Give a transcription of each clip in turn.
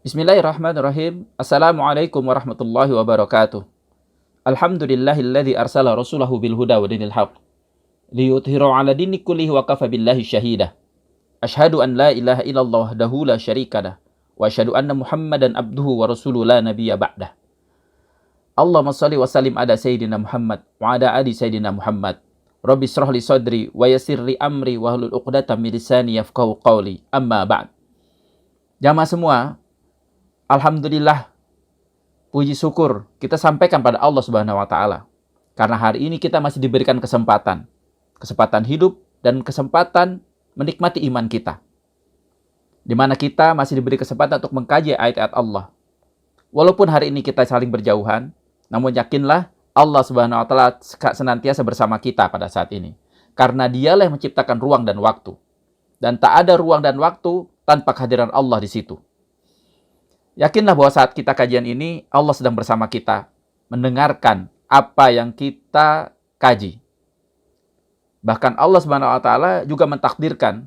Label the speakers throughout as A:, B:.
A: Bismillahirrahmanirrahim. Assalamualaikum warahmatullahi wabarakatuh. Alhamdulillahilladzi arsala rasulahu bil huda wa dinil haq liyudhhirahu 'ala dini kullihi wa kafa billahi syahida. Asyhadu an la ilaha illallah wahdahu la syarikalah wa asyhadu anna Muhammadan abduhu wa rasuluhu la nabiyya ba'dah. Allahumma shalli wa sallim ala sayyidina Muhammad wa ala ali sayyidina Muhammad. Rabbi shrah li sadri wa yassir li amri wa hlul 'uqdatam min lisani yafqahu qawli. Amma ba'd. Jamaah semua, alhamdulillah, puji syukur kita sampaikan pada Allah Subhanahu wa taala. Karena hari ini kita masih diberikan kesempatan hidup dan kesempatan menikmati iman kita. Di mana kita masih diberi kesempatan untuk mengkaji ayat-ayat Allah. Walaupun hari ini kita saling berjauhan, namun yakinlah Allah Subhanahu wa taala senantiasa bersama kita pada saat ini. Karena Dialah yang menciptakan ruang dan waktu. Dan tak ada ruang dan waktu tanpa kehadiran Allah di situ. Yakinlah bahwa saat kita kajian ini, Allah sedang bersama kita, mendengarkan apa yang kita kaji. Bahkan Allah Subhanahu wa taala juga mentakdirkan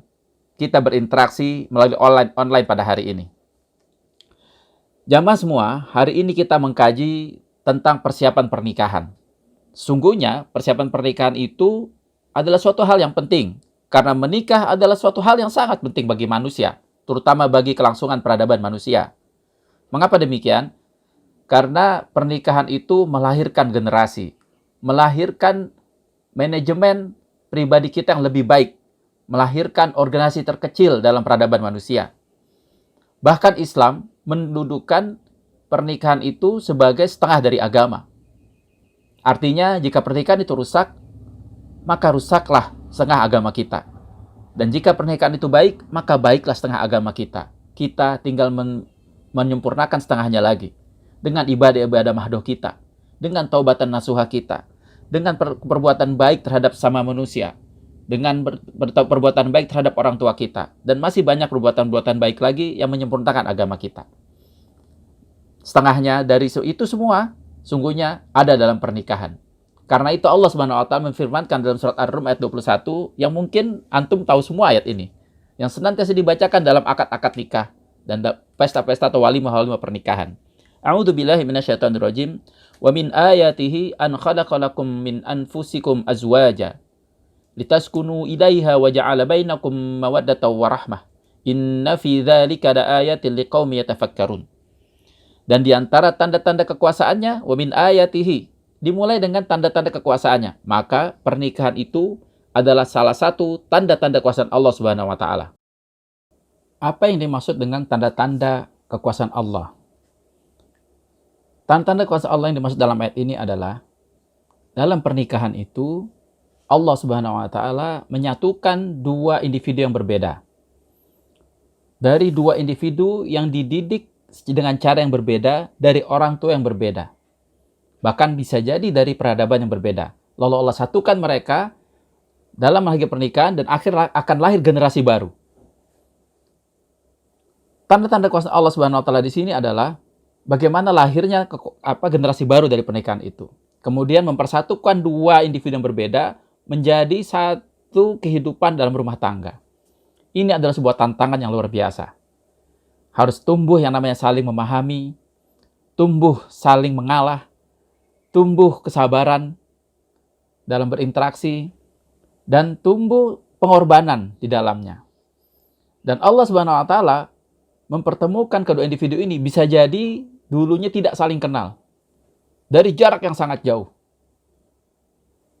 A: kita berinteraksi melalui online pada hari ini. Jamaah semua, hari ini kita mengkaji tentang persiapan pernikahan. Sungguhnya, persiapan pernikahan itu adalah suatu hal yang penting, karena menikah adalah suatu hal yang sangat penting bagi manusia, terutama bagi kelangsungan peradaban manusia. Mengapa demikian? Karena pernikahan itu melahirkan generasi, melahirkan manajemen pribadi kita yang lebih baik, melahirkan organisasi terkecil dalam peradaban manusia. Bahkan Islam mendudukan pernikahan itu sebagai setengah dari agama. Artinya, jika pernikahan itu rusak, maka rusaklah setengah agama kita. Dan jika pernikahan itu baik, maka baiklah setengah agama kita. Kita tinggal menyempurnakan setengahnya lagi. Dengan ibadah-ibadah mahdoh kita. Dengan taubatan nasuha kita. Dengan perbuatan baik terhadap sama manusia. Dengan perbuatan baik terhadap orang tua kita. Dan masih banyak perbuatan-perbuatan baik lagi yang menyempurnakan agama kita. Setengahnya dari itu semua, sungguhnya ada dalam pernikahan. Karena itu Allah Subhanahu wa taala menfirmankan dalam surat Ar-Rum ayat 21, yang mungkin antum tahu semua ayat ini. Yang senantiasa dibacakan dalam akad-akad nikah. Dan pesta-pesta atau walimah-walimah pernikahan. A'udzubillahi minasyaitonirrajim. Wa min ayatihi an khalaqalakum min anfusikum azwaja litaskunu ilaiha wa ja'ala bainakum mawaddatan wa rahmah. Inna fi dzalika laayatin liqaumin yatafakkarun. Dan di antara tanda-tanda kekuasaannya, wa min ayatihi, dimulai dengan tanda-tanda kekuasaannya. Maka pernikahan itu adalah salah satu tanda-tanda kekuasaan Allah Subhanahu wa taala. Apa yang dimaksud dengan tanda-tanda kekuasaan Allah? Tanda-tanda kekuasaan Allah yang dimaksud dalam ayat ini adalah dalam pernikahan itu Allah Subhanahu wa taala menyatukan dua individu yang berbeda. Dari dua individu yang dididik dengan cara yang berbeda dari orang tua yang berbeda. Bahkan bisa jadi dari peradaban yang berbeda. Lalu Allah satukan mereka dalam lahir pernikahan dan akhirnya akan lahir generasi baru. Tanda-tanda kuasa Allah Subhanahu wa taala di sini adalah bagaimana lahirnya generasi baru dari pernikahan itu. Kemudian mempersatukan dua individu yang berbeda menjadi satu kehidupan dalam rumah tangga. Ini adalah sebuah tantangan yang luar biasa. Harus tumbuh yang namanya saling memahami, tumbuh saling mengalah, tumbuh kesabaran dalam berinteraksi, dan tumbuh pengorbanan di dalamnya. Dan Allah Subhanahu wa taala mempertemukan kedua individu ini bisa jadi dulunya tidak saling kenal. Dari jarak yang sangat jauh.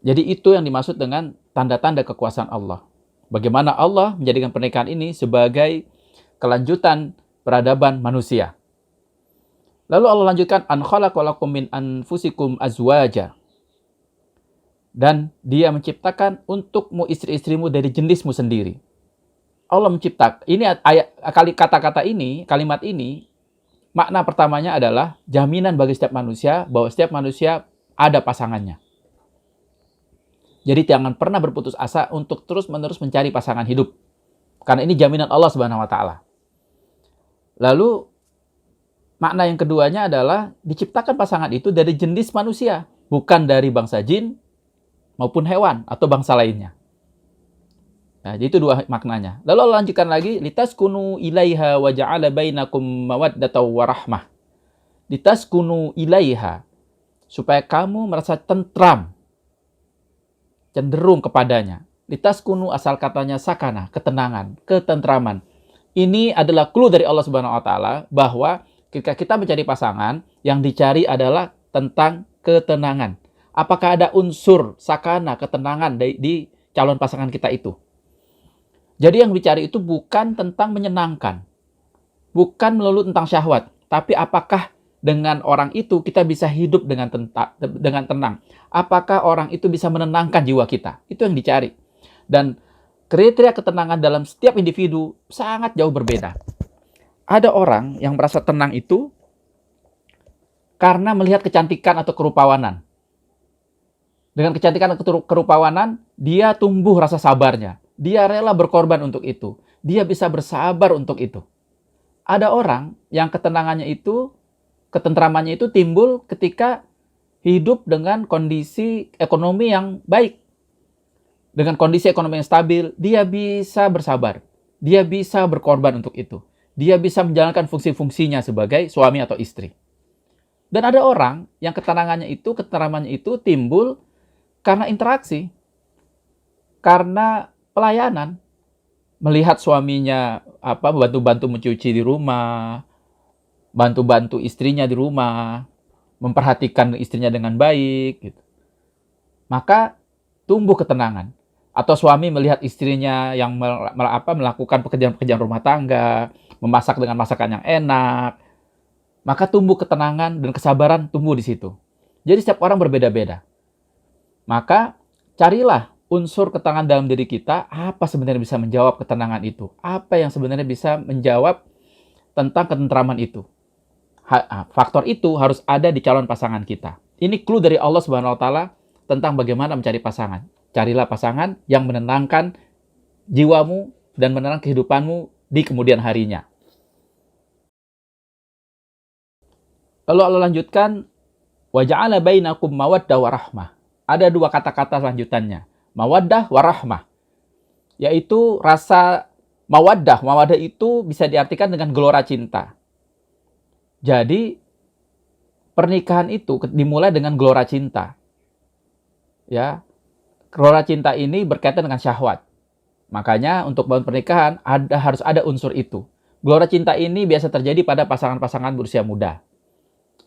A: Jadi itu yang dimaksud dengan tanda-tanda kekuasaan Allah. Bagaimana Allah menjadikan pernikahan ini sebagai kelanjutan peradaban manusia. Lalu Allah lanjutkan, an khalaqalakum min anfusikum azwaja. Dan Dia menciptakan untukmu istri-istrimu dari jenismu sendiri. Allah menciptakan. Ini kata-kata ini, kalimat ini, makna pertamanya adalah jaminan bagi setiap manusia bahwa setiap manusia ada pasangannya. Jadi jangan pernah berputus asa untuk terus-menerus mencari pasangan hidup. Karena ini jaminan Allah Subhanahu wa taala. Lalu makna yang keduanya adalah diciptakan pasangan itu dari jenis manusia, bukan dari bangsa jin maupun hewan atau bangsa lainnya. Nah, jadi itu dua maknanya. Lalu Allah lanjutkan lagi, litaskunu ilaiha wa ja'ala bainakum mawaddatan wa rahmah. Litaskunu ilaiha, supaya kamu merasa tentram, cenderung kepadanya. Litaskunu asal katanya sakana, ketenangan, ketentraman. Ini adalah clue dari Allah Subhanahu wa taala bahwa ketika kita mencari pasangan, yang dicari adalah tentang ketenangan. Apakah ada unsur sakana, ketenangan di calon pasangan kita itu? Jadi yang dicari itu bukan tentang menyenangkan, bukan melulu tentang syahwat, tapi apakah dengan orang itu kita bisa hidup dengan tenang? Apakah orang itu bisa menenangkan jiwa kita? Itu yang dicari. Dan kriteria ketenangan dalam setiap individu sangat jauh berbeda. Ada orang yang merasa tenang itu karena melihat kecantikan atau kerupawanan. Dengan kecantikan atau kerupawanan, dia tumbuh rasa sabarnya. Dia rela berkorban untuk itu. Dia bisa bersabar untuk itu. Ada orang yang ketenangannya itu, ketentramannya itu timbul ketika hidup dengan kondisi ekonomi yang baik. Dengan kondisi ekonomi yang stabil, dia bisa bersabar. Dia bisa berkorban untuk itu. Dia bisa menjalankan fungsi-fungsinya sebagai suami atau istri. Dan ada orang yang ketenangannya itu, ketentramannya itu timbul karena interaksi. Karena pelayanan, melihat suaminya bantu-bantu mencuci di rumah, bantu-bantu istrinya di rumah, memperhatikan istrinya dengan baik, gitu. Maka tumbuh ketenangan. Atau suami melihat istrinya yang melakukan pekerjaan-pekerjaan rumah tangga, memasak dengan masakan yang enak, maka tumbuh ketenangan dan kesabaran tumbuh di situ. Jadi setiap orang berbeda-beda. Maka carilah unsur ketenangan dalam diri kita, apa sebenarnya bisa menjawab ketenangan itu? Apa yang sebenarnya bisa menjawab tentang ketentraman itu? Faktor itu harus ada di calon pasangan kita. Ini clue dari Allah Subhanahu wa taala tentang bagaimana mencari pasangan. Carilah pasangan yang menenangkan jiwamu dan menenangkan kehidupanmu di kemudian harinya. Lalu Allah lanjutkan, wa ja'ala bainakum mawaddah wa rahmah. Ada dua kata-kata lanjutannya. Mawaddah warahmah, yaitu rasa mawaddah. Mawaddah itu bisa diartikan dengan gelora cinta. Jadi pernikahan itu dimulai dengan gelora cinta. Ya, gelora cinta ini berkaitan dengan syahwat. Makanya untuk bangun pernikahan harus ada unsur itu. Gelora cinta ini biasa terjadi pada pasangan-pasangan berusia muda.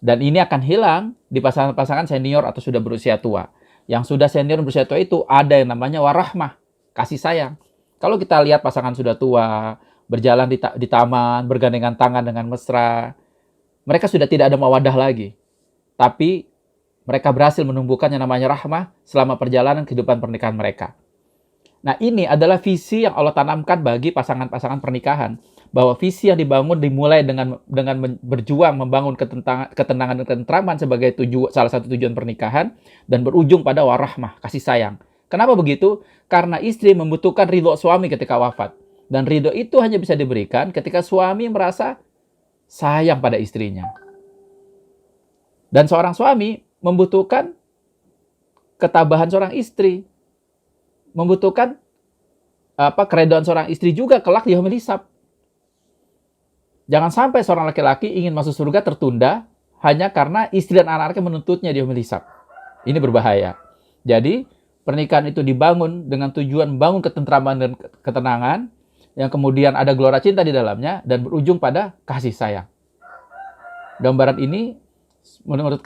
A: Dan ini akan hilang di pasangan-pasangan senior atau sudah berusia tua. Yang sudah senior berusia tua itu ada yang namanya warahmah, kasih sayang. Kalau kita lihat pasangan sudah tua, berjalan di taman, bergandengan tangan dengan mesra, mereka sudah tidak ada mawadah lagi. Tapi mereka berhasil menumbuhkan yang namanya rahmah selama perjalanan kehidupan pernikahan mereka. Nah, ini adalah visi yang Allah tanamkan bagi pasangan-pasangan pernikahan. Bahwa visi yang dibangun dimulai dengan berjuang membangun ketenangan dan ketentraman sebagai salah satu tujuan pernikahan, dan berujung pada warahmah, kasih sayang. Kenapa begitu? Karena istri membutuhkan ridho suami ketika wafat. Dan ridho itu hanya bisa diberikan ketika suami merasa sayang pada istrinya. Dan seorang suami membutuhkan ketabahan seorang istri. Membutuhkan keredoan seorang istri juga kelak di yaumil hisab. Jangan sampai seorang laki-laki ingin masuk surga tertunda hanya karena istri dan anak-anaknya menuntutnya di yaumil hisab. Ini berbahaya. Jadi, pernikahan itu dibangun dengan tujuan membangun ketentraman dan ketenangan, yang kemudian ada gelora cinta di dalamnya, dan berujung pada kasih sayang. Gambaran ini,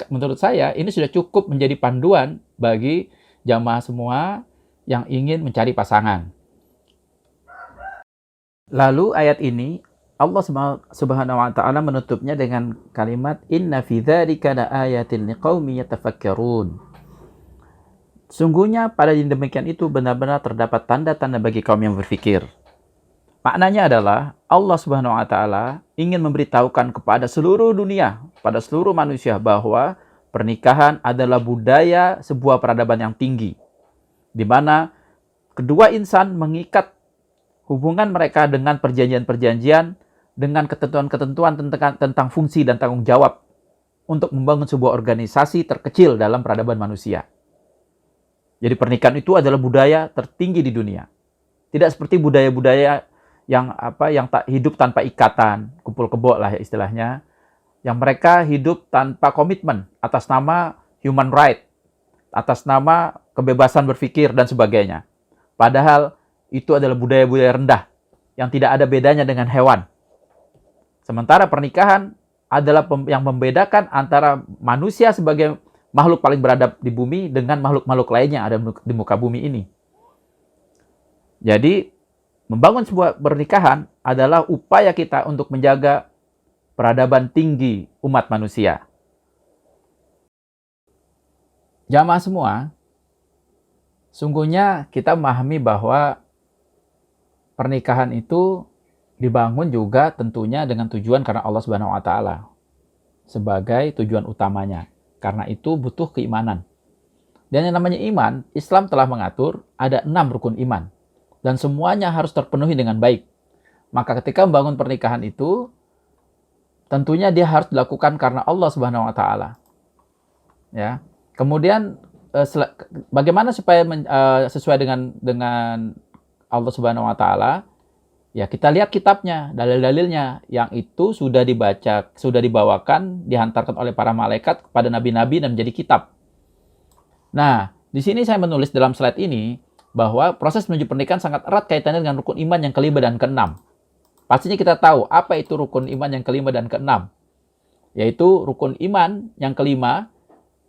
A: menurut saya, ini sudah cukup menjadi panduan bagi jamaah semua yang ingin mencari pasangan. Lalu ayat ini, Allah Subhanahu wa taala menutupnya dengan kalimat inna fi dzalika laayatin liqaumin yatafakkarun. Sungguhnya pada yang demikian itu benar-benar terdapat tanda-tanda bagi kaum yang berfikir. Maknanya adalah Allah Subhanahu wa taala ingin memberitahukan kepada seluruh dunia, pada seluruh manusia bahwa pernikahan adalah budaya sebuah peradaban yang tinggi, di mana kedua insan mengikat hubungan mereka dengan perjanjian-perjanjian, dengan ketentuan-ketentuan tentang fungsi dan tanggung jawab untuk membangun sebuah organisasi terkecil dalam peradaban manusia. Jadi pernikahan itu adalah budaya tertinggi di dunia. Tidak seperti budaya-budaya yang tak hidup tanpa ikatan, kumpul kebo lah ya istilahnya, yang mereka hidup tanpa komitmen atas nama human right, atas nama kebebasan berpikir dan sebagainya. Padahal itu adalah budaya-budaya rendah yang tidak ada bedanya dengan hewan. Sementara pernikahan adalah yang membedakan antara manusia sebagai makhluk paling beradab di bumi dengan makhluk-makhluk lainnya yang ada di muka bumi ini. Jadi, membangun sebuah pernikahan adalah upaya kita untuk menjaga peradaban tinggi umat manusia. Jamaah semua, sungguhnya kita memahami bahwa pernikahan itu dibangun juga tentunya dengan tujuan karena Allah Subhanahu wa taala sebagai tujuan utamanya. Karena itu butuh keimanan. Dan yang namanya iman, Islam telah mengatur ada 6 rukun iman dan semuanya harus terpenuhi dengan baik. Maka ketika membangun pernikahan itu tentunya dia harus dilakukan karena Allah Subhanahu wa taala. Ya. Kemudian bagaimana supaya sesuai dengan Allah Subhanahu wa taala? Ya, kita lihat kitabnya, dalil-dalilnya yang itu sudah dibaca, sudah dibawakan, dihantarkan oleh para malaikat kepada nabi-nabi dan menjadi kitab. Nah, di sini saya menulis dalam slide ini bahwa proses menuju pernikahan sangat erat kaitannya dengan rukun iman yang kelima dan keenam. Pastinya kita tahu apa itu rukun iman yang kelima dan keenam. Yaitu rukun iman yang kelima,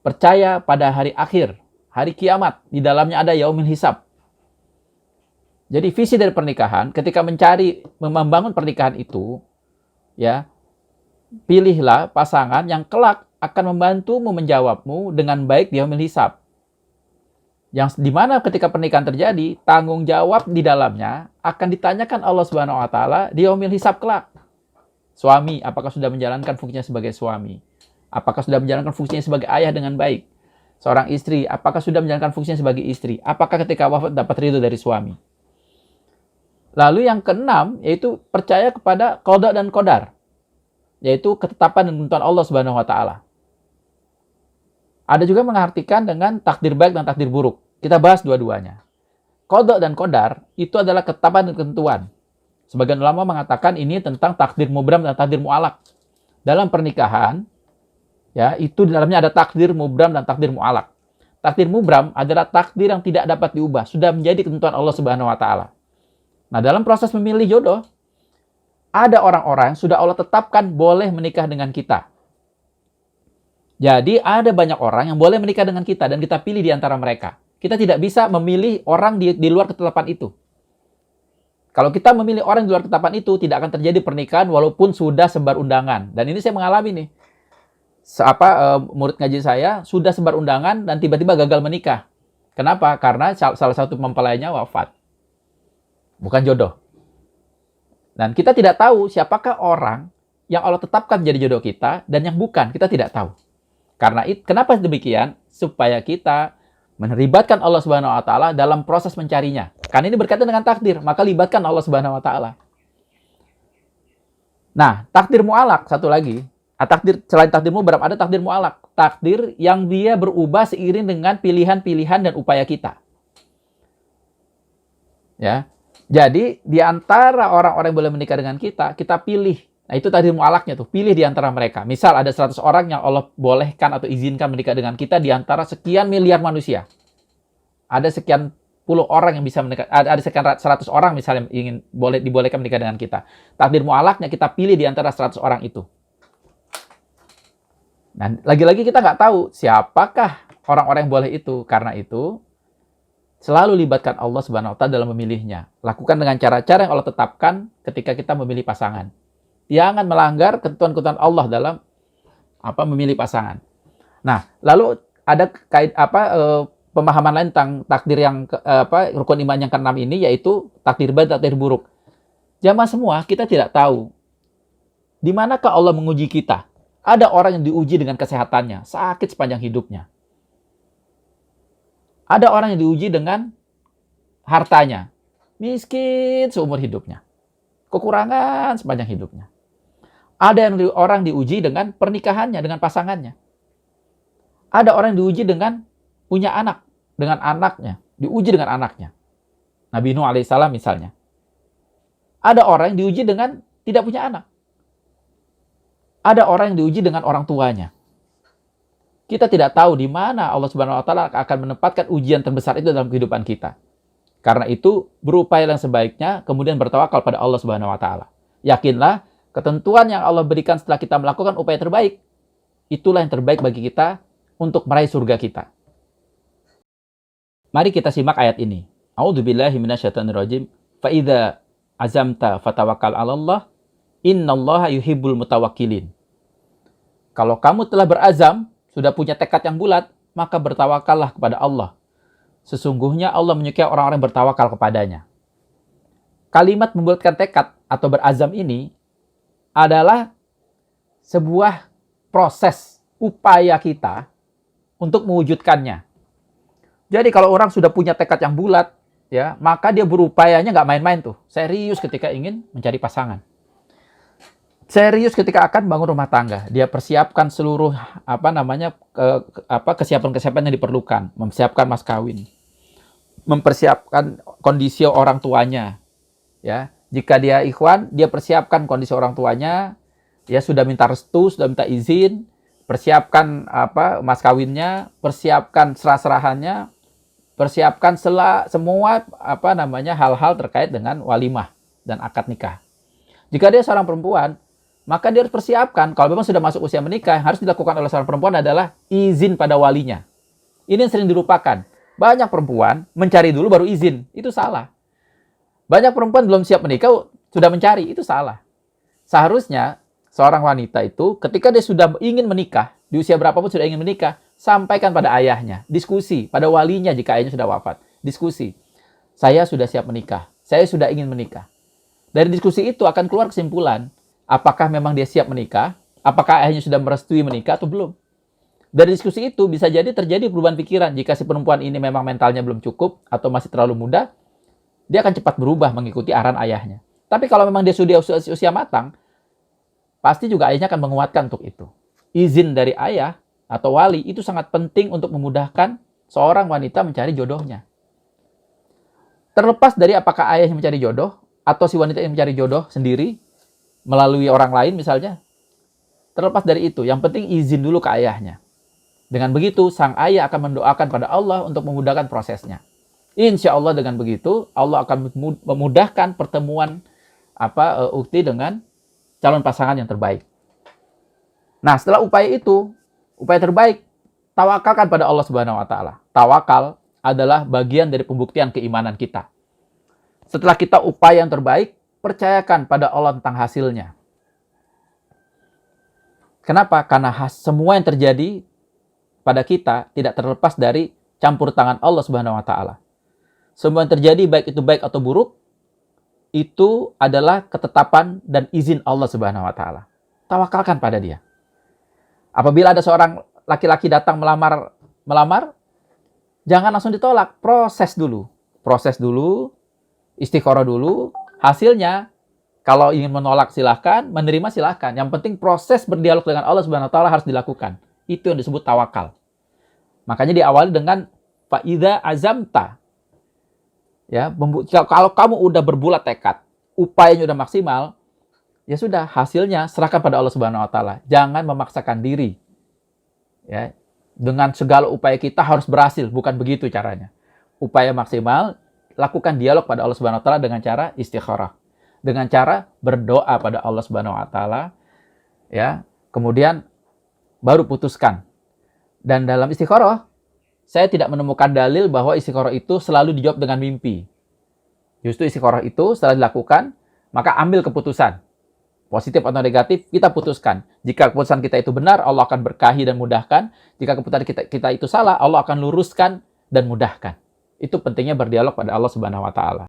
A: percaya pada hari akhir, hari kiamat. Di dalamnya ada yaumil hisab. Jadi visi dari pernikahan, ketika membangun pernikahan itu, ya, pilihlah pasangan yang kelak akan membantumu menjawabmu dengan baik di yaumil hisab. Yang dimana ketika pernikahan terjadi, tanggung jawab di dalamnya akan ditanyakan Allah Subhanahu wa taala di yaumil hisab kelak. Suami, apakah sudah menjalankan fungsinya sebagai suami? Apakah sudah menjalankan fungsinya sebagai ayah dengan baik? Seorang istri, apakah sudah menjalankan fungsinya sebagai istri? Apakah ketika wafat dapat ridho dari suami? Lalu yang keenam, yaitu percaya kepada qada dan qadar, yaitu ketetapan dan ketentuan Allah Subhanahu wa taala. Ada juga mengartikan dengan takdir baik dan takdir buruk. Kita bahas dua-duanya. Qada dan qadar itu adalah ketetapan dan ketentuan. Sebagian ulama mengatakan ini tentang takdir mubram dan takdir mu'alaq. Dalam pernikahan, ya, itu di dalamnya ada takdir mubram dan takdir mu'alaq. Takdir mubram adalah takdir yang tidak dapat diubah, sudah menjadi ketentuan Allah Subhanahu wa taala. Nah, dalam proses memilih jodoh, ada orang-orang yang sudah Allah tetapkan boleh menikah dengan kita. Jadi, ada banyak orang yang boleh menikah dengan kita dan kita pilih di antara mereka. Kita tidak bisa memilih orang di luar ketetapan itu. Kalau kita memilih orang di luar ketetapan itu, tidak akan terjadi pernikahan walaupun sudah sebar undangan. Dan ini saya mengalami nih. Murid ngaji saya sudah sebar undangan dan tiba-tiba gagal menikah. Kenapa? Karena salah satu mempelainya wafat. Bukan jodoh. Dan kita tidak tahu siapakah orang yang Allah tetapkan menjadi jodoh kita dan yang bukan, kita tidak tahu. Kenapa demikian? Supaya kita menerlibatkan Allah Subhanahu wa taala dalam proses mencarinya. Karena ini berkaitan dengan takdir, maka libatkan Allah Subhanahu wa taala. Nah, takdir mu'alaq satu lagi. Selain takdir mubram ada takdir mu'alaq. Takdir yang dia berubah seiring dengan pilihan-pilihan dan upaya kita. Ya. Jadi, di antara orang-orang yang boleh menikah dengan kita, kita pilih. Nah, itu takdir mu'alaqnya tuh, pilih di antara mereka. Misal ada 100 orang yang Allah bolehkan atau izinkan menikah dengan kita di antara sekian miliar manusia. Ada sekian puluh orang yang bisa menikah, ada sekian 100 orang misalnya dibolehkan menikah dengan kita. Takdir mu'alaqnya kita pilih di antara 100 orang itu. Nah, lagi-lagi kita nggak tahu siapakah orang-orang yang boleh itu. Karena itu, selalu libatkan Allah Subhanahu wa taala dalam memilihnya. Lakukan dengan cara-cara yang Allah tetapkan ketika kita memilih pasangan. Jangan melanggar ketentuan-ketentuan Allah dalam memilih pasangan. Nah, lalu ada pemahaman lain tentang takdir yang rukun iman yang keenam ini, yaitu takdir baik dan takdir buruk. Jamaah semua, kita tidak tahu di manakah Allah menguji kita. Ada orang yang diuji dengan kesehatannya, sakit sepanjang hidupnya. Ada orang yang diuji dengan hartanya, miskin seumur hidupnya, kekurangan sepanjang hidupnya. Ada orang diuji dengan pernikahannya, dengan pasangannya. Ada orang yang diuji dengan punya anak, dengan anaknya, diuji dengan anaknya. Nabi Nuh alaihissalam misalnya. Ada orang yang diuji dengan tidak punya anak. Ada orang yang diuji dengan orang tuanya. Kita tidak tahu di mana Allah Subhanahu wa taala akan menempatkan ujian terbesar itu dalam kehidupan kita. Karena itu, berupaya yang sebaiknya, kemudian bertawakal pada Allah Subhanahu wa taala. Yakinlah, ketentuan yang Allah berikan setelah kita melakukan upaya terbaik, itulah yang terbaik bagi kita untuk meraih surga kita. Mari kita simak ayat ini. A'udzubillahi minasyaitonirrajim. Fa idza azamta fatawakkal 'alallah, innallaha yuhibbul mutawakkilin. Kalau kamu telah berazam, sudah punya tekad yang bulat, maka bertawakallah kepada Allah. Sesungguhnya Allah menyukai orang-orang yang bertawakal kepadanya. Kalimat membulatkan tekad atau berazam ini adalah sebuah proses upaya kita untuk mewujudkannya. Jadi kalau orang sudah punya tekad yang bulat, ya, maka dia berupayanya nggak main-main tuh. Serius ketika ingin mencari pasangan. Serius ketika akan bangun rumah tangga. Dia persiapkan seluruh kesiapan-kesiapan yang diperlukan, mempersiapkan mas kawin, mempersiapkan kondisi orang tuanya, ya. Jika dia ikhwan, dia persiapkan kondisi orang tuanya, ya, sudah minta restu, sudah minta izin, persiapkan mas kawinnya, persiapkan serah-serahannya, persiapkan semua hal-hal terkait dengan walimah dan akad nikah. Jika dia seorang perempuan, maka dia harus persiapkan, kalau memang sudah masuk usia menikah, harus dilakukan oleh seorang perempuan adalah izin pada walinya. Ini yang sering dilupakan. Banyak perempuan mencari dulu baru izin. Itu salah. Banyak perempuan belum siap menikah, sudah mencari. Itu salah. Seharusnya, seorang wanita itu, ketika dia sudah ingin menikah, di usia berapapun sudah ingin menikah, sampaikan pada ayahnya. Diskusi pada walinya jika ayahnya sudah wafat. Diskusi. Saya sudah siap menikah. Saya sudah ingin menikah. Dari diskusi itu akan keluar kesimpulan, apakah memang dia siap menikah? Apakah ayahnya sudah merestui menikah atau belum? Dari diskusi itu bisa jadi terjadi perubahan pikiran. Jika si perempuan ini memang mentalnya belum cukup atau masih terlalu muda, dia akan cepat berubah mengikuti arahan ayahnya. Tapi kalau memang dia sudah usia matang, pasti juga ayahnya akan menguatkan untuk itu. Izin dari ayah atau wali itu sangat penting untuk memudahkan seorang wanita mencari jodohnya. Terlepas dari apakah ayahnya mencari jodoh atau si wanita yang mencari jodoh sendiri, melalui orang lain misalnya. Terlepas dari itu, yang penting izin dulu ke ayahnya. Dengan begitu, sang ayah akan mendoakan pada Allah untuk memudahkan prosesnya. Insya Allah dengan begitu, Allah akan memudahkan pertemuan ukti dengan calon pasangan yang terbaik. Nah, setelah upaya itu, upaya terbaik, tawakalkan pada Allah Subhanahu wa taala. Tawakal adalah bagian dari pembuktian keimanan kita. Setelah kita upaya yang terbaik, percayakan pada Allah tentang hasilnya. Kenapa? Karena semua yang terjadi pada kita tidak terlepas dari campur tangan Allah Subhanahu wa taala. Semua yang terjadi baik itu baik atau buruk itu adalah ketetapan dan izin Allah Subhanahu wa taala. Tawakalkan pada Dia. Apabila ada seorang laki-laki datang melamar, jangan langsung ditolak, proses dulu. Proses dulu, istikharah dulu. Hasilnya, kalau ingin menolak silahkan, menerima silahkan. Yang penting proses berdialog dengan Allah Subhanahu wa taala harus dilakukan. Itu yang disebut tawakal. Makanya diawali dengan fa idza azamta. Ya, kalau kamu udah berbulat tekad, upayanya udah maksimal, ya sudah, hasilnya serahkan pada Allah Subhanahu wa taala. Jangan memaksakan diri. Ya, dengan segala upaya kita harus berhasil, bukan begitu caranya. Upaya maksimal, lakukan dialog pada Allah Subhanahu wa taala dengan cara istikharah. Dengan cara berdoa pada Allah Subhanahu wa taala, ya. Kemudian baru putuskan. Dan dalam istikharah, saya tidak menemukan dalil bahwa istikharah itu selalu dijawab dengan mimpi. Justru istikharah itu setelah dilakukan, maka ambil keputusan. Positif atau negatif, kita putuskan. Jika keputusan kita itu benar, Allah akan berkahi dan mudahkan. Jika keputusan kita itu salah, Allah akan luruskan dan mudahkan. Itu pentingnya berdialog pada Allah Subhanahu wa taala.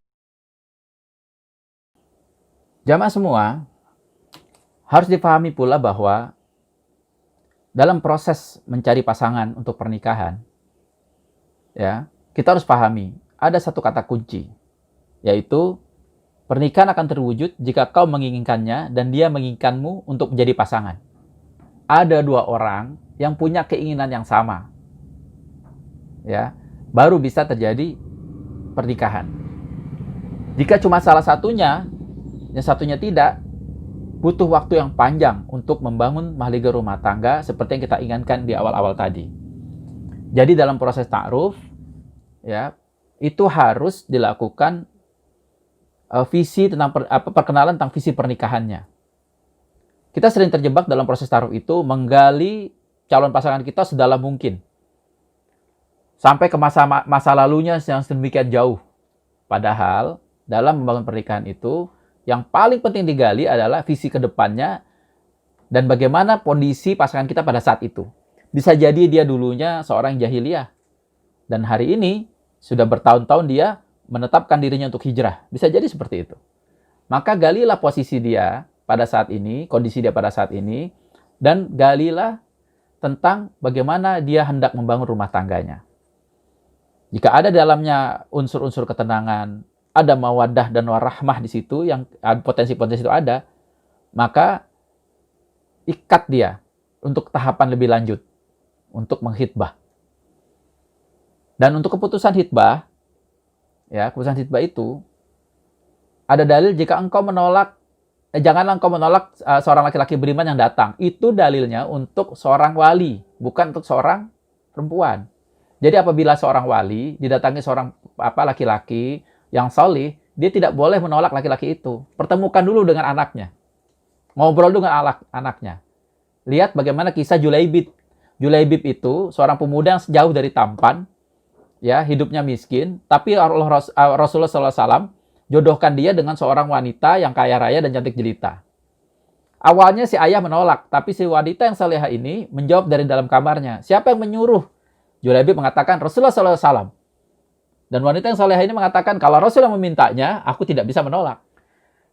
A: Jamaah semua, harus dipahami pula bahwa dalam proses mencari pasangan untuk pernikahan, ya, kita harus pahami ada satu kata kunci, yaitu pernikahan akan terwujud jika kau menginginkannya dan dia menginginkanmu untuk menjadi pasangan. Ada dua orang yang punya keinginan yang sama, ya, baru bisa terjadi pernikahan. Jika cuma salah satunya, yang satunya tidak, butuh waktu yang panjang untuk membangun mahligai rumah tangga seperti yang kita inginkan di awal-awal tadi. Jadi dalam proses ta'aruf, ya, itu harus dilakukan visi tentang perkenalan tentang visi pernikahannya. Kita sering terjebak dalam proses ta'aruf itu menggali calon pasangan kita sedalam mungkin. Sampai ke masa lalunya yang sedemikian jauh. Padahal dalam membangun pernikahan itu, yang paling penting digali adalah visi ke depannya dan bagaimana kondisi pasangan kita pada saat itu. Bisa jadi dia dulunya seorang jahiliyah. Dan hari ini sudah bertahun-tahun dia menetapkan dirinya untuk hijrah. Bisa jadi seperti itu. Maka galilah posisi dia pada saat ini, kondisi dia pada saat ini, dan galilah tentang bagaimana dia hendak membangun rumah tangganya. Jika ada dalamnya unsur-unsur ketenangan, ada mawaddah dan warahmah di situ, yang potensi-potensi itu ada, maka ikat dia untuk tahapan lebih lanjut, untuk menghitbah. Dan untuk keputusan hitbah, ya, keputusan hitbah itu, ada dalil jika engkau menolak, janganlah engkau menolak seorang laki-laki beriman yang datang. Itu dalilnya untuk seorang wali, bukan untuk seorang perempuan. Jadi apabila seorang wali didatangi seorang laki-laki yang salih, dia tidak boleh menolak laki-laki itu. Pertemukan dulu dengan anaknya. Ngobrol dengan anaknya. Lihat bagaimana kisah Julaibib. Julaibib itu seorang pemuda yang jauh dari tampan, ya, hidupnya miskin, tapi Rasulullah SAW jodohkan dia dengan seorang wanita yang kaya raya dan cantik jelita. Awalnya si ayah menolak, tapi si wanita yang salihah ini menjawab dari dalam kamarnya. Siapa yang menyuruh? Julaibib mengatakan Rasulullah SAW. Dan wanita yang salihah ini mengatakan, kalau Rasulullah memintanya, aku tidak bisa menolak.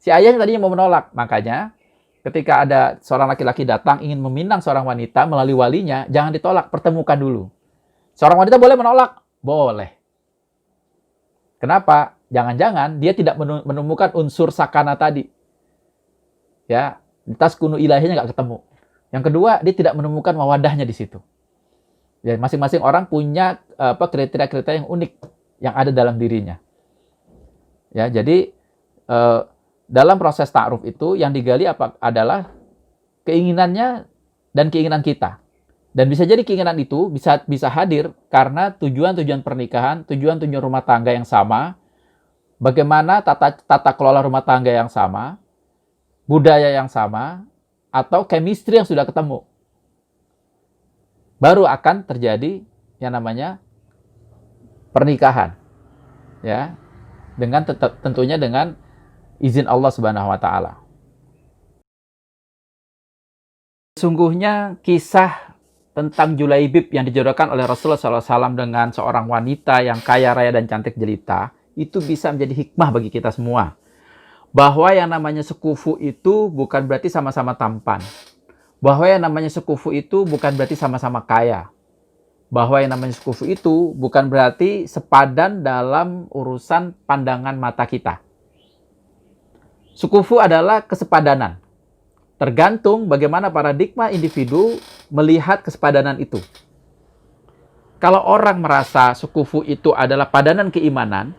A: Si ayahnya tadinya mau menolak. Makanya ketika ada seorang laki-laki datang ingin meminang seorang wanita melalui walinya, jangan ditolak, pertemukan dulu. Seorang wanita boleh menolak? Boleh. Kenapa? Jangan-jangan dia tidak menemukan unsur sakana tadi. Ya, taskunu ilahiyahnya nggak ketemu. Yang kedua, dia tidak menemukan mawadahnya di situ. Ya, masing-masing orang punya kriteria-kriteria yang unik yang ada dalam dirinya. Ya, jadi dalam proses ta'aruf itu yang digali adalah keinginannya dan keinginan kita. Dan bisa jadi keinginan itu bisa hadir karena tujuan-tujuan pernikahan, tujuan-tujuan rumah tangga yang sama, bagaimana tata kelola rumah tangga yang sama, budaya yang sama, atau chemistry yang sudah ketemu. Baru akan terjadi yang namanya pernikahan. Ya. Dengan tentunya dengan izin Allah Subhanahu wa taala. Sungguhnya kisah tentang Julaibib yang dijodohkan oleh Rasulullah SAW dengan seorang wanita yang kaya raya dan cantik jelita, itu bisa menjadi hikmah bagi kita semua. Bahwa yang namanya sekufu itu bukan berarti sama-sama tampan. Bahwa yang namanya sekufu itu bukan berarti sama-sama kaya. Bahwa yang namanya sekufu itu bukan berarti sepadan dalam urusan pandangan mata kita. Sekufu adalah kesepadanan. Tergantung bagaimana paradigma individu melihat kesepadanan itu. Kalau orang merasa sekufu itu adalah padanan keimanan,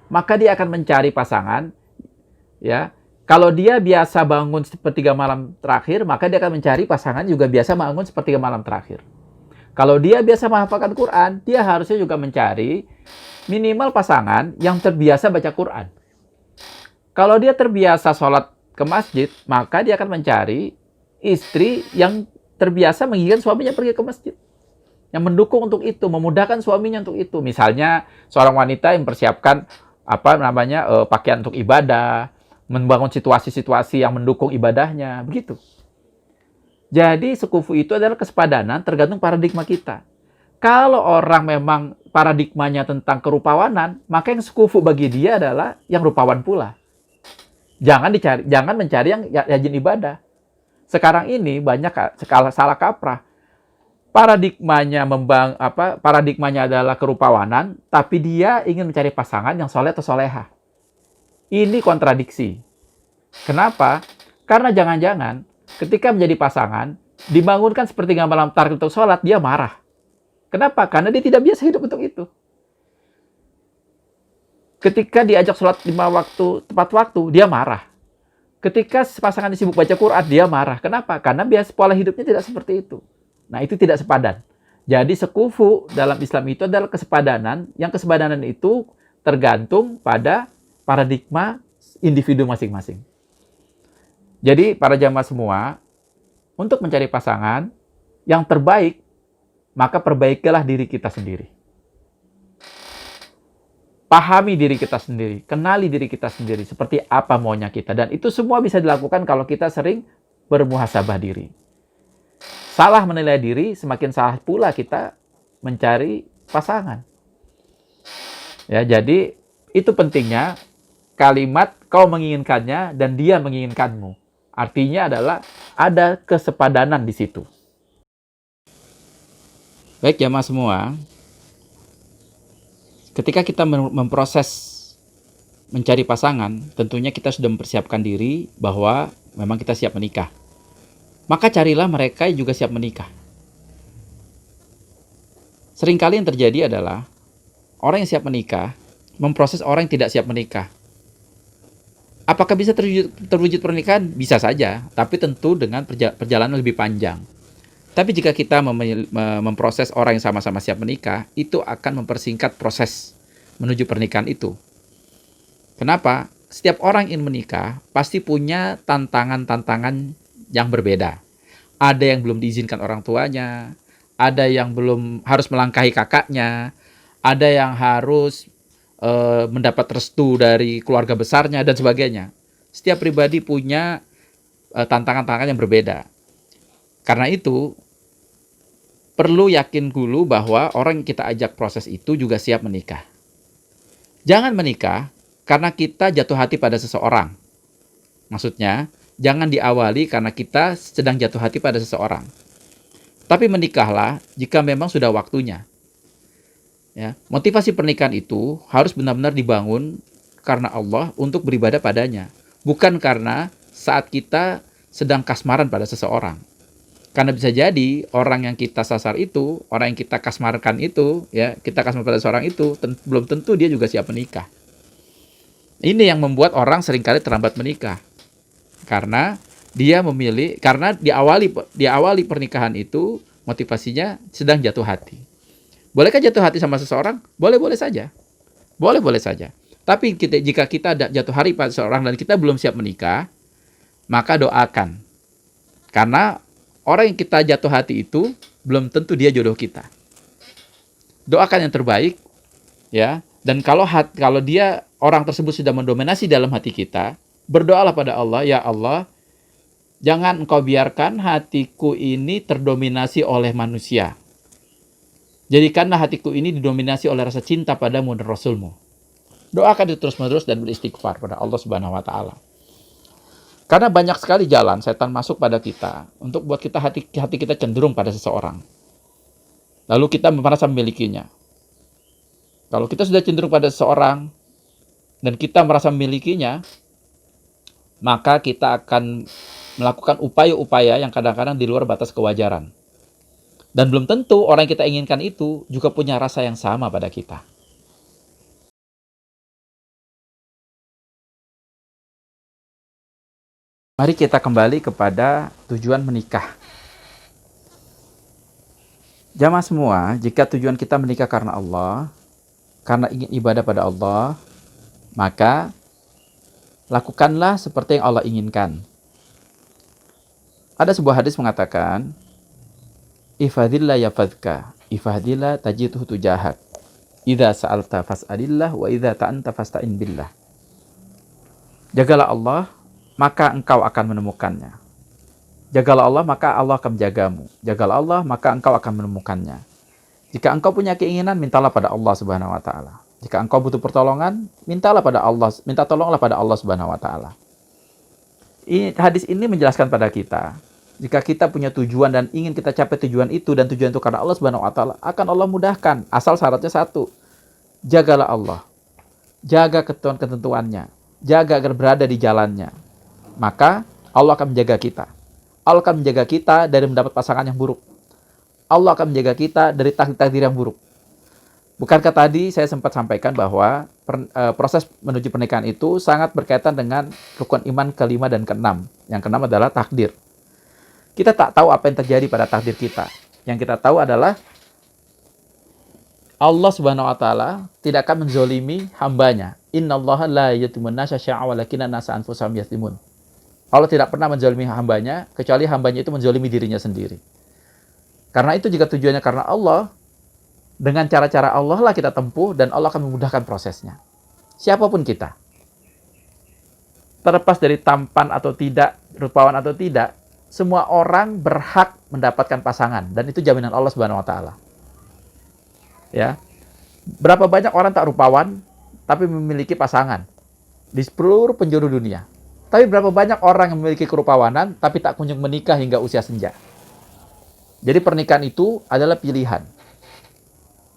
A: maka dia akan mencari pasangan, ya. Kalau dia biasa bangun sepertiga malam terakhir, maka dia akan mencari pasangan juga biasa bangun sepertiga malam terakhir. Kalau dia biasa menghafalkan Quran, dia harusnya juga mencari minimal pasangan yang terbiasa baca Quran. Kalau dia terbiasa sholat ke masjid, maka dia akan mencari istri yang terbiasa menginginkan suaminya pergi ke masjid. Yang mendukung untuk itu, memudahkan suaminya untuk itu. Misalnya, seorang wanita yang mempersiapkan pakaian untuk ibadah, membangun situasi-situasi yang mendukung ibadahnya, begitu. Jadi sekufu itu adalah kesepadanan tergantung paradigma kita. Kalau orang memang paradigmanya tentang kerupawanan, maka yang sekufu bagi dia adalah yang rupawan pula. Jangan mencari yang rajin ibadah. Sekarang ini banyak salah kaprah. Paradigmanya adalah kerupawanan, tapi dia ingin mencari pasangan yang soleh atau soleha. Ini kontradiksi. Kenapa? Karena jangan-jangan ketika menjadi pasangan, dibangunkan sepertiga malam terakhir untuk sholat, dia marah. Kenapa? Karena dia tidak biasa hidup untuk itu. Ketika diajak sholat 5 waktu, tepat waktu, dia marah. Ketika pasangan sibuk baca Quran, dia marah. Kenapa? Karena biasa pola hidupnya tidak seperti itu. Nah, itu tidak sepadan. Jadi sekufu dalam Islam itu adalah kesepadanan, yang kesepadanan itu tergantung pada paradigma individu masing-masing. Jadi para jamaah semua, untuk mencari pasangan yang terbaik, maka perbaikilah diri kita sendiri. Pahami diri kita sendiri, kenali diri kita sendiri, seperti apa maunya kita. Dan itu semua bisa dilakukan kalau kita sering bermuhasabah diri. Salah menilai diri, semakin salah pula kita mencari pasangan. Ya, jadi itu pentingnya kalimat kau menginginkannya dan dia menginginkanmu. Artinya adalah ada kesepadanan di situ. Baik jamaah semua, ketika kita memproses mencari pasangan, tentunya kita sudah mempersiapkan diri bahwa memang kita siap menikah. Maka carilah mereka yang juga siap menikah. Seringkali yang terjadi adalah orang yang siap menikah memproses orang yang tidak siap menikah. Apakah bisa terwujud pernikahan? Bisa saja, tapi tentu dengan perjalanan lebih panjang. Tapi jika kita memproses orang yang sama-sama siap menikah, itu akan mempersingkat proses menuju pernikahan itu. Kenapa? Setiap orang ingin menikah pasti punya tantangan-tantangan yang berbeda. Ada yang belum diizinkan orang tuanya, ada yang belum harus melangkahi kakaknya, ada yang harus mendapat restu dari keluarga besarnya, dan sebagainya. Setiap pribadi punya tantangan-tantangan yang berbeda. Karena itu, perlu yakin dulu bahwa orang yang kita ajak proses itu juga siap menikah. Jangan menikah karena kita jatuh hati pada seseorang. Maksudnya, jangan diawali karena kita sedang jatuh hati pada seseorang. Tapi menikahlah jika memang sudah waktunya. Ya, motivasi pernikahan itu harus benar-benar dibangun karena Allah untuk beribadah padanya. Bukan karena saat kita sedang kasmaran pada seseorang. Karena bisa jadi orang yang kita sasar itu, orang yang kita kasmarkan itu, ya, kita kasar pada seseorang itu, belum tentu dia juga siap menikah. Ini yang membuat orang seringkali terlambat menikah. Karena dia memilih, karena diawali pernikahan itu motivasinya sedang jatuh hati. Bolehkah jatuh hati sama seseorang? Boleh-boleh saja. Boleh-boleh saja. Tapi jika kita jatuh hati pada seseorang dan kita belum siap menikah, maka doakan. Karena orang yang kita jatuh hati itu belum tentu dia jodoh kita. Doakan yang terbaik, ya. Dan kalau dia orang tersebut sudah mendominasi dalam hati kita, berdoalah pada Allah, ya Allah, jangan engkau biarkan hatiku ini terdominasi oleh manusia. Jadikanlah hatiku ini didominasi oleh rasa cinta padamu dan Rasulmu. Doakan itu terus-menerus dan beristighfar pada Allah Subhanahu wa Ta'ala. Karena banyak sekali jalan setan masuk pada kita untuk buat kita hati kita cenderung pada seseorang. Lalu kita merasa memilikinya. Kalau kita sudah cenderung pada seseorang dan kita merasa memilikinya, maka kita akan melakukan upaya-upaya yang kadang-kadang di luar batas kewajaran. Dan belum tentu orang yang kita inginkan itu juga punya rasa yang sama pada kita. Mari kita kembali kepada tujuan menikah. Jamaah semua, jika tujuan kita menikah karena Allah, karena ingin ibadah pada Allah, maka lakukanlah seperti yang Allah inginkan. Ada sebuah hadis mengatakan, Ifadillah yafadka, ifadillah tajidhu tujahak. Idza sa'alta fas'alillah, wa idza ta'anta fasta'in billah. Jagalah Allah, maka engkau akan menemukannya. Jagalah Allah, maka Allah akan menjagamu. Jagalah Allah, maka engkau akan menemukannya. Jika engkau punya keinginan, mintalah pada Allah Subhanahu wa Ta'ala. Jika engkau butuh pertolongan, minta tolonglah pada Allah Subhanahu wa Ta'ala. Hadis ini menjelaskan pada kita, jika kita punya tujuan dan ingin kita capai tujuan itu, dan tujuan itu karena Allah Subhanahu wa Ta'ala, akan Allah mudahkan. Asal syaratnya satu, jagalah Allah. Jaga ketentuan-ketentuannya. Jaga agar berada di jalannya. Maka Allah akan menjaga kita. Allah akan menjaga kita dari mendapat pasangan yang buruk. Allah akan menjaga kita dari takdir-takdir yang buruk. Bukankah tadi saya sempat sampaikan bahwa proses menuju pernikahan itu sangat berkaitan dengan rukun iman kelima dan keenam. Yang keenam adalah takdir. Kita tak tahu apa yang terjadi pada takdir kita. Yang kita tahu adalah Allah Subhanahu wa taala tidak akan menzolimi hambanya. Innallaha la yuzlimun nasa syai'a walakinna nasa anfusahum yazlimun. Allah tidak pernah menzolimi hambanya kecuali hambanya itu menzolimi dirinya sendiri. Karena itu jika tujuannya karena Allah, dengan cara-cara Allah lah kita tempuh dan Allah akan memudahkan prosesnya. Siapapun kita. Terlepas dari tampan atau tidak, rupawan atau tidak, semua orang berhak mendapatkan pasangan dan itu jaminan Allah Subhanahu wa taala. Ya. Berapa banyak orang tak rupawan tapi memiliki pasangan di seluruh penjuru dunia. Tapi berapa banyak orang yang memiliki kerupawanan tapi tak kunjung menikah hingga usia senja. Jadi pernikahan itu adalah pilihan.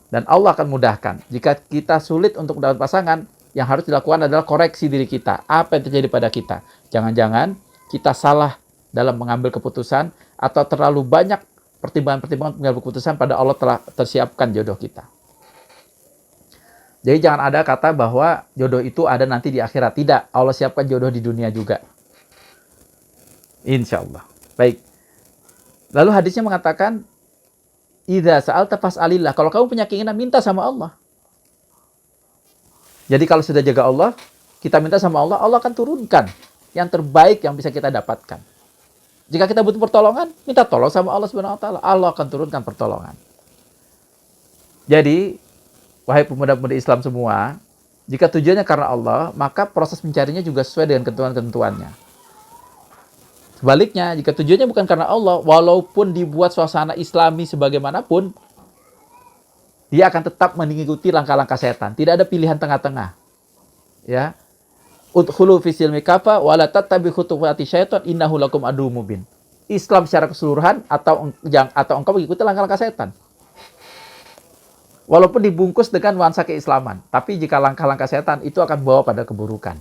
A: Dan Allah akan mudahkan. Jika kita sulit untuk mendapat pasangan, yang harus dilakukan adalah koreksi diri kita. Apa yang terjadi pada kita? Jangan-jangan kita salah dalam mengambil keputusan atau terlalu banyak pertimbangan-pertimbangan mengambil keputusan pada Allah telah tersiapkan jodoh kita. Jadi jangan ada kata bahwa jodoh itu ada nanti di akhirat. Tidak, Allah siapkan jodoh di dunia juga. Insya Allah. Baik. Lalu hadisnya mengatakan, idza sa'alta fas'alillah. Kalau kamu punya keinginan, minta sama Allah. Jadi kalau sudah jaga Allah, kita minta sama Allah, Allah akan turunkan yang terbaik yang bisa kita dapatkan. Jika kita butuh pertolongan, minta tolong sama Allah Subhanahu wa taala. Allah akan turunkan pertolongan. Jadi, wahai pemuda-pemudi Islam semua, jika tujuannya karena Allah, maka proses mencarinya juga sesuai dengan ketentuan-ketentuannya. Sebaliknya, jika tujuannya bukan karena Allah, walaupun dibuat suasana Islami sebagaimanapun, dia akan tetap mengikuti langkah-langkah setan. Tidak ada pilihan tengah-tengah. Ya. Udkhulu fi silmi kafa wa la tattabi khutuwati syaitan innahu lakum aduwwum mubin. Islam secara keseluruhan atau engkau mengikuti langkah-langkah setan. Walaupun dibungkus dengan nuansa keislaman, tapi jika langkah-langkah setan itu akan membawa pada keburukan.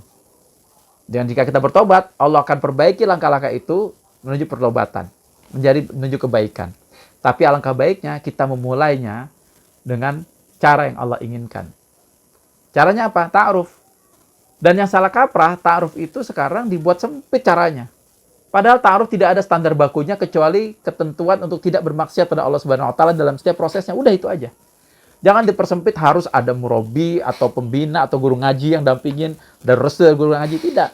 A: Dan jika kita bertobat, Allah akan perbaiki langkah-langkah itu menuju pertobatan, menuju kebaikan. Tapi alangkah baiknya kita memulainya dengan cara yang Allah inginkan. Caranya apa? Ta'aruf. Dan yang salah kaprah, ta'aruf itu sekarang dibuat sempit caranya. Padahal ta'aruf tidak ada standar bakunya kecuali ketentuan untuk tidak bermaksiat pada Allah Subhanahu wa taala dalam setiap prosesnya. Udah itu aja. Jangan dipersempit harus ada murabi atau pembina atau guru ngaji yang dampingin dan restu dari guru ngaji. Tidak.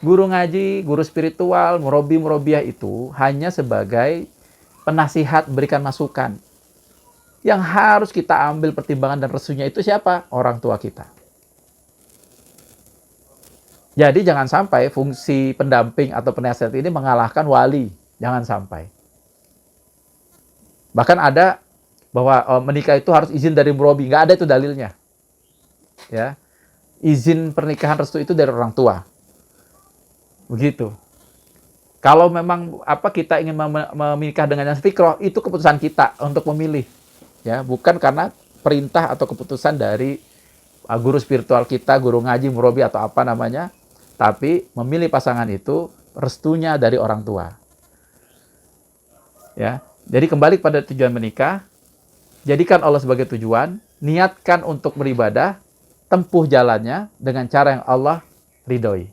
A: Guru ngaji, guru spiritual, murabi-murabiah itu hanya sebagai penasihat, berikan masukan. Yang harus kita ambil pertimbangan dan restunya itu siapa? Orang tua kita. Jadi jangan sampai fungsi pendamping atau penasihat ini mengalahkan wali. Jangan sampai. Bahkan ada bahwa menikah itu harus izin dari murabi. Nggak ada itu dalilnya. Ya. Izin pernikahan restu itu dari orang tua. Begitu. Kalau memang kita ingin menikah dengan yang fikroh, itu keputusan kita untuk memilih. Ya, bukan karena perintah atau keputusan dari guru spiritual kita, guru ngaji, murabi atau apa namanya, tapi memilih pasangan itu restunya dari orang tua. Ya. Jadi kembali pada tujuan menikah, jadikan Allah sebagai tujuan, niatkan untuk beribadah, tempuh jalannya dengan cara yang Allah ridhoi.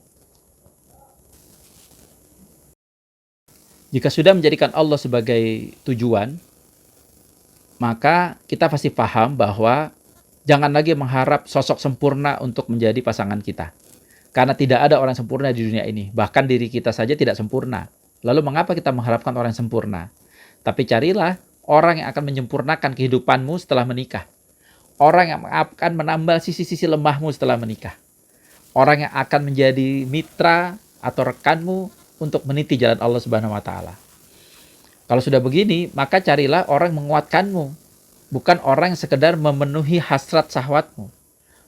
A: Jika sudah menjadikan Allah sebagai tujuan, maka kita pasti paham bahwa jangan lagi mengharap sosok sempurna untuk menjadi pasangan kita. Karena tidak ada orang sempurna di dunia ini. Bahkan diri kita saja tidak sempurna. Lalu mengapa kita mengharapkan orang sempurna? Tapi carilah orang yang akan menyempurnakan kehidupanmu setelah menikah. Orang yang akan menambal sisi-sisi lemahmu setelah menikah. Orang yang akan menjadi mitra atau rekanmu untuk meniti jalan Allah Subhanahu wa taala. Kalau sudah begini, maka carilah orang yang menguatkanmu, bukan orang yang sekedar memenuhi hasrat syahwatmu.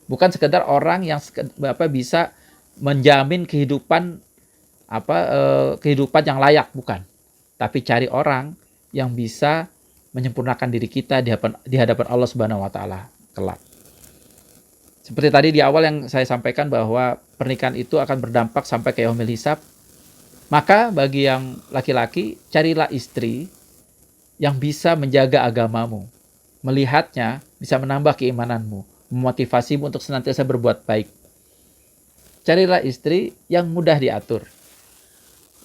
A: Bukan sekedar orang yang bisa menjamin kehidupan kehidupan yang layak, bukan. Tapi cari orang yang bisa menyempurnakan diri kita di hadapan Allah Subhanahu wa taala kelak. Seperti tadi di awal yang saya sampaikan bahwa pernikahan itu akan berdampak sampai ke yaumil hisab. Maka bagi yang laki-laki, carilah istri yang bisa menjaga agamamu, melihatnya bisa menambah keimananmu, memotivasimu untuk senantiasa berbuat baik. Carilah istri yang mudah diatur,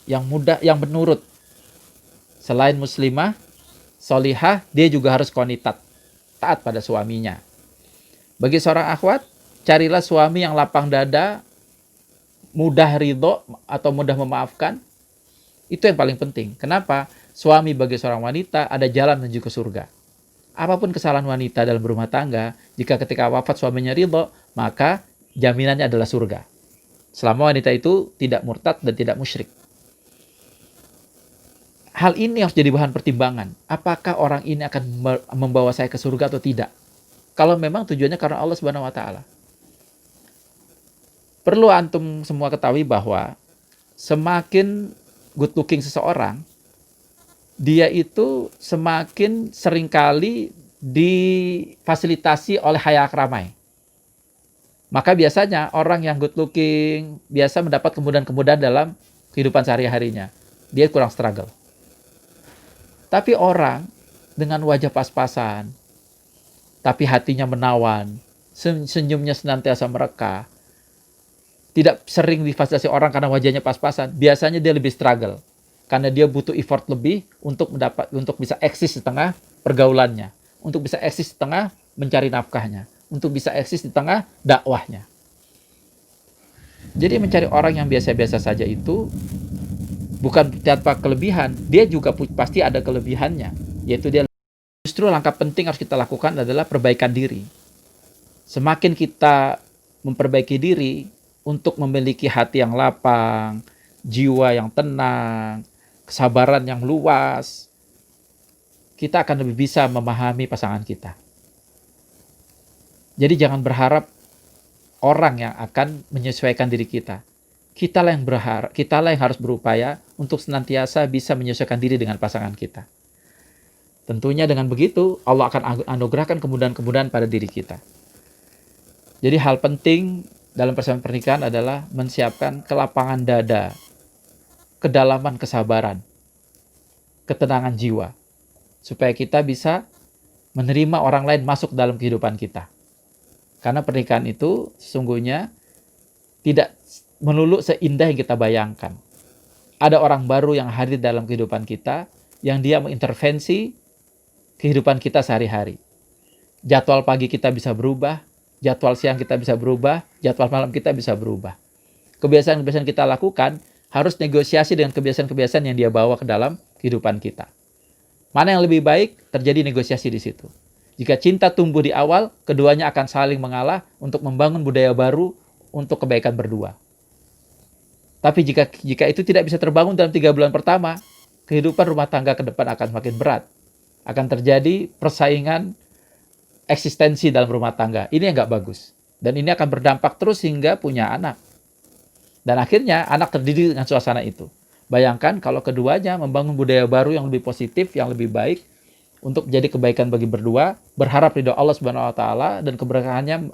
A: yang mudah, yang menurut. Selain muslimah, solihah, dia juga harus qanitat, taat pada suaminya. Bagi seorang akhwat, carilah suami yang lapang dada, mudah ridho atau mudah memaafkan. Itu yang paling penting. Kenapa? Suami bagi seorang wanita ada jalan menuju ke surga. Apapun kesalahan wanita dalam berumah tangga, jika ketika wafat suaminya ridho, maka jaminannya adalah surga. Selama wanita itu tidak murtad dan tidak musyrik. Hal ini harus jadi bahan pertimbangan. Apakah orang ini akan membawa saya ke surga atau tidak? Kalau memang tujuannya karena Allah Subhanahu wa taala. Perlu antum semua ketahui bahwa semakin good looking seseorang, dia itu semakin seringkali difasilitasi oleh khalayak ramai. Maka biasanya orang yang good looking biasa mendapat kemudahan-kemudahan dalam kehidupan sehari-harinya. Dia kurang struggle. Tapi orang dengan wajah pas-pasan, tapi hatinya menawan, senyumnya senantiasa mereka, tidak sering difasilitasi orang karena wajahnya pas-pasan, biasanya dia lebih struggle. Karena dia butuh effort lebih untuk bisa eksis di tengah pergaulannya, untuk bisa eksis di tengah mencari nafkahnya, untuk bisa eksis di tengah dakwahnya. Jadi mencari orang yang biasa-biasa saja itu bukan tanpa kelebihan, dia juga pasti ada kelebihannya, yaitu dia justru langkah penting harus kita lakukan adalah perbaikan diri. Semakin kita memperbaiki diri untuk memiliki hati yang lapang, jiwa yang tenang, kesabaran yang luas, kita akan lebih bisa memahami pasangan kita. Jadi jangan berharap orang yang akan menyesuaikan diri kita. Kitalah yang harus berupaya untuk senantiasa bisa menyesuaikan diri dengan pasangan kita. Tentunya dengan begitu, Allah akan anugerahkan kemudahan-kemudahan pada diri kita. Jadi hal penting dalam persiapan pernikahan adalah menyiapkan kelapangan dada, kedalaman kesabaran, ketenangan jiwa, supaya kita bisa menerima orang lain masuk dalam kehidupan kita. Karena pernikahan itu sesungguhnya tidak melulu seindah yang kita bayangkan. Ada orang baru yang hadir dalam kehidupan kita, yang dia mengintervensi kehidupan kita sehari-hari. Jadwal pagi kita bisa berubah, jadwal siang kita bisa berubah, jadwal malam kita bisa berubah. Kebiasaan-kebiasaan kita lakukan harus negosiasi dengan kebiasaan-kebiasaan yang dia bawa ke dalam kehidupan kita. Mana yang lebih baik, terjadi negosiasi di situ. Jika cinta tumbuh di awal, keduanya akan saling mengalah untuk membangun budaya baru untuk kebaikan berdua. Tapi jika itu tidak bisa terbangun dalam 3 bulan pertama, kehidupan rumah tangga ke depan akan semakin berat. Akan terjadi persaingan eksistensi dalam rumah tangga. Ini yang nggak bagus. Dan ini akan berdampak terus hingga punya anak. Dan akhirnya anak terdidik dengan suasana itu. Bayangkan kalau keduanya membangun budaya baru yang lebih positif, yang lebih baik, untuk menjadi kebaikan bagi berdua, berharap ridho Allah Subhanahu wa taala dan keberkahannya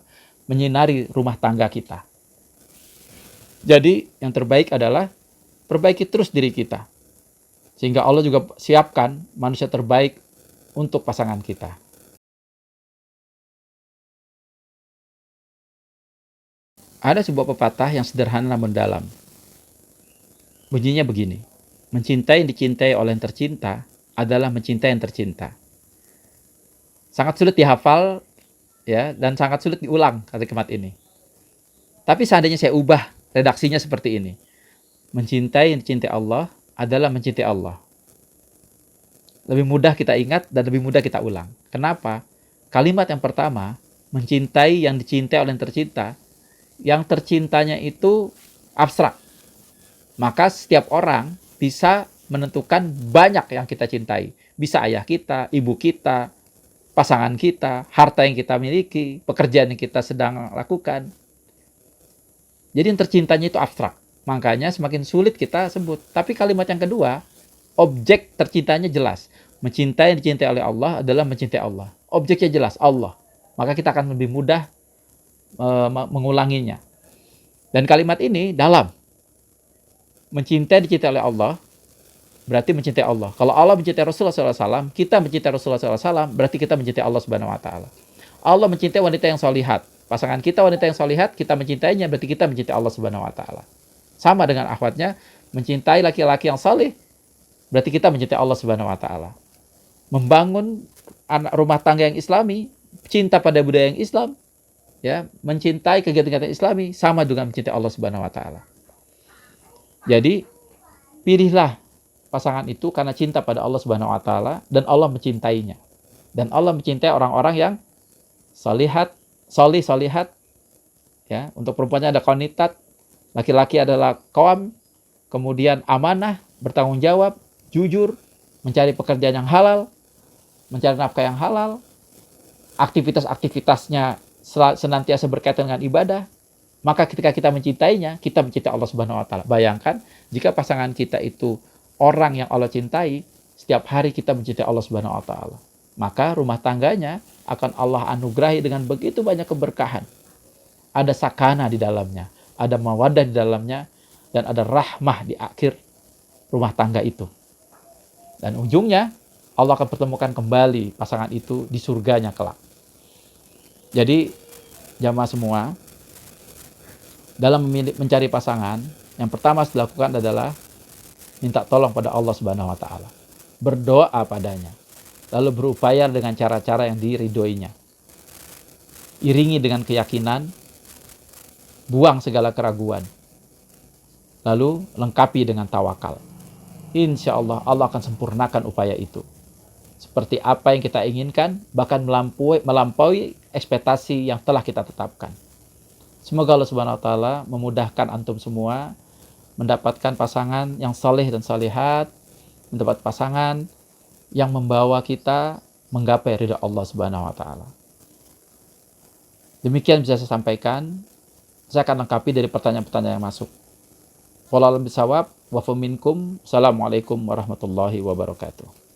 A: menyinari rumah tangga kita. Jadi yang terbaik adalah perbaiki terus diri kita. Sehingga Allah juga siapkan manusia terbaik untuk pasangan kita. Ada sebuah pepatah yang sederhana namun dalam. Bunyinya begini. Mencintai yang dicintai oleh yang tercinta adalah mencintai yang tercinta. Sangat sulit dihafal ya, dan sangat sulit diulang kalimat ini. Tapi seandainya saya ubah redaksinya seperti ini. Mencintai yang dicintai Allah adalah mencintai Allah. Lebih mudah kita ingat dan lebih mudah kita ulang. Kenapa? Kalimat yang pertama, mencintai yang dicintai oleh yang tercintanya itu abstrak. Maka setiap orang bisa menentukan banyak yang kita cintai. Bisa ayah kita, ibu kita, pasangan kita, harta yang kita miliki, pekerjaan yang kita sedang lakukan. Jadi yang tercintanya itu abstrak. Makanya semakin sulit kita sebut. Tapi kalimat yang kedua, objek tercintanya jelas. Mencintai yang dicintai oleh Allah adalah mencintai Allah. Objeknya jelas, Allah. Maka kita akan lebih mudah mengulanginya. Dan kalimat ini dalam. Mencintai yang dicintai oleh Allah berarti mencintai Allah. Kalau Allah mencintai Rasulullah SAW, kita mencintai Rasulullah SAW, berarti kita mencintai Allah Subhanahu Wa Taala. Allah mencintai wanita yang solihat. Pasangan kita wanita yang solihat, kita mencintainya, berarti kita mencintai Allah Subhanahu Wa Taala. Sama dengan akhwatnya, mencintai laki-laki yang saleh, berarti kita mencintai Allah Subhanahu Wa Taala. Membangun rumah tangga yang Islami, cinta pada budaya yang Islam, ya, mencintai kegiatan-kegiatan Islami, sama dengan mencintai Allah Subhanahu Wa Taala. Jadi pilihlah pasangan itu karena cinta pada Allah Subhanahu Wa Taala dan Allah mencintainya. Dan Allah mencintai orang-orang yang solihat, solihat. Ya, untuk perempuannya ada qanitat, laki-laki adalah qawam, kemudian amanah, bertanggung jawab, jujur, mencari pekerjaan yang halal, mencari nafkah yang halal, aktivitas-aktivitasnya senantiasa berkaitan dengan ibadah. Maka ketika kita mencintainya, kita mencintai Allah Subhanahu Wa Taala. Bayangkan jika pasangan kita itu orang yang Allah cintai, setiap hari kita mencintai Allah Subhanahu Wa Taala, maka rumah tangganya akan Allah anugerahi dengan begitu banyak keberkahan. Ada sakana di dalamnya, ada mawaddah di dalamnya, dan ada rahmah di akhir rumah tangga itu. Dan ujungnya Allah akan pertemukan kembali pasangan itu di surganya kelak. Jadi jamaah semua, dalam mencari pasangan, yang pertama harus dilakukan adalah minta tolong pada Allah Subhanahu Wa Taala, berdoa padanya, lalu berupaya dengan cara-cara yang diridhoinya. Iringi dengan keyakinan, buang segala keraguan, lalu lengkapi dengan tawakal. Insya Allah, Allah akan sempurnakan upaya itu. Seperti apa yang kita inginkan, bahkan melampaui ekspektasi yang telah kita tetapkan. Semoga Allah Subhanahu Wa Taala memudahkan antum semua mendapatkan pasangan yang saleh dan salihat, mendapat pasangan yang membawa kita menggapai ridha Allah Subhanahu Wa Taala. Demikian bisa saya sampaikan. Saya akan lengkapi dari pertanyaan-pertanyaan yang masuk. Wallahu a'lam bishawab. Wa minkum. Assalamualaikum warahmatullahi wabarakatuh.